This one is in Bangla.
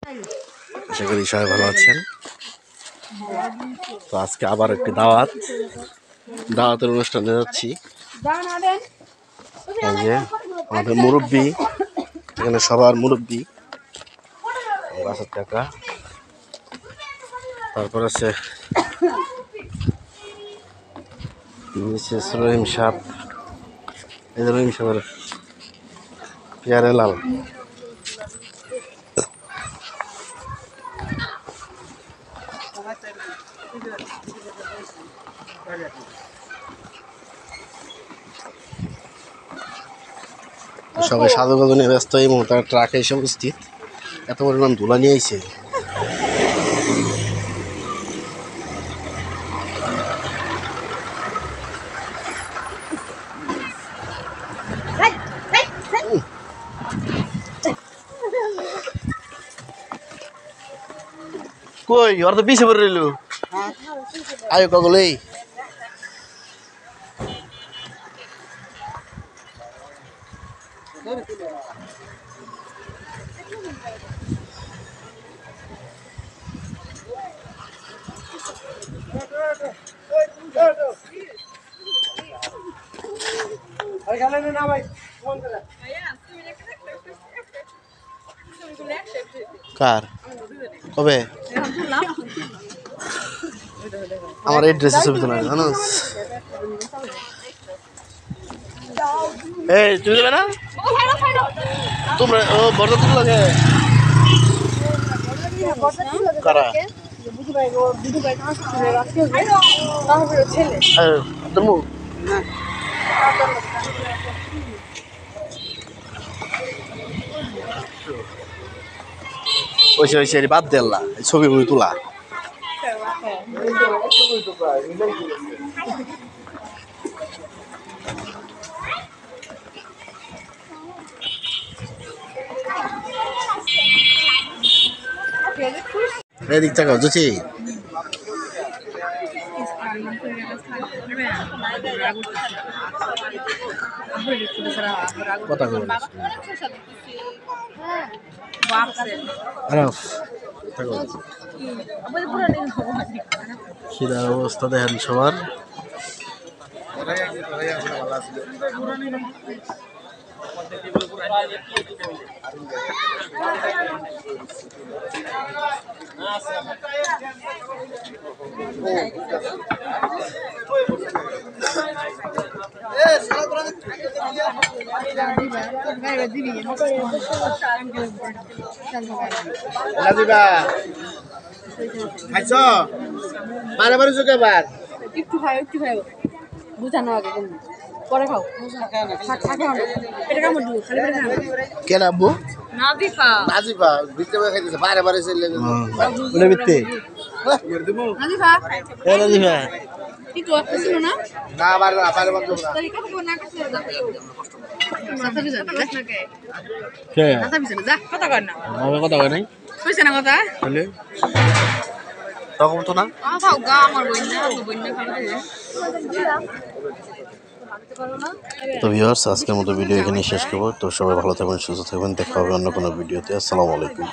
আশা করি সবাই ভালো আছেন। তো আজকে আবার একটি দাওয়াতের অনুষ্ঠানে যাচ্ছি। এই যে আমাদের মুরব্বী, এখানে সবার মুরব্বী বাসার টাকা, তারপর আছে মিসেস রহিম সাহ, এই যে রহিম সাহের পিয়ারে লাল। সবাই সাজুগুজু নিয়ে ব্যস্ত। এই মুহূর্তে ট্রাকে এসে উপস্থিত, এত পরিমাণ ধুলা নিয়ে আইছে। কই ওর তো পিছিয়ে পড়ে রইল। আয়ো কগলেই কার কবে আমার এই ড্রেসের ছবি তোলা জানো? এই তুমি দেবে না? তোমরা ও বড় তুল লাগে কারা তুমি ওইসে বাদ দেল্লা ছবি মুই তোলা। এদিক থেকে বুঝছি কথা খিদার অবস্থা দেখেন সবার। বুঝানো আগে পরে খাও কেন আব্বু নাজিফা নাজিফা ভিতরে খাইতেছে বারে বারে চলে ওটা ভিতরে নাজিফা এ নাজিফা কি তো ছিল না না বারে বারে বন্ধ না তরিকা কো না কাছে যা মাথা বিজা দেখ না কে কে মাথা বিজা যা কথা কর না আমি কথা কই নাই কইছ না কথা তাহলে তখন তো না খাও গা আমার বইনা খাবে তো ভিউয়ার্স আজকের মতো ভিডিও এখানে শেষ করব। তো সবাই ভালো থাকবেন, সুস্থ থাকবেন, দেখা হবে অন্য কোনো ভিডিওতে। আসসালামু আলাইকুম।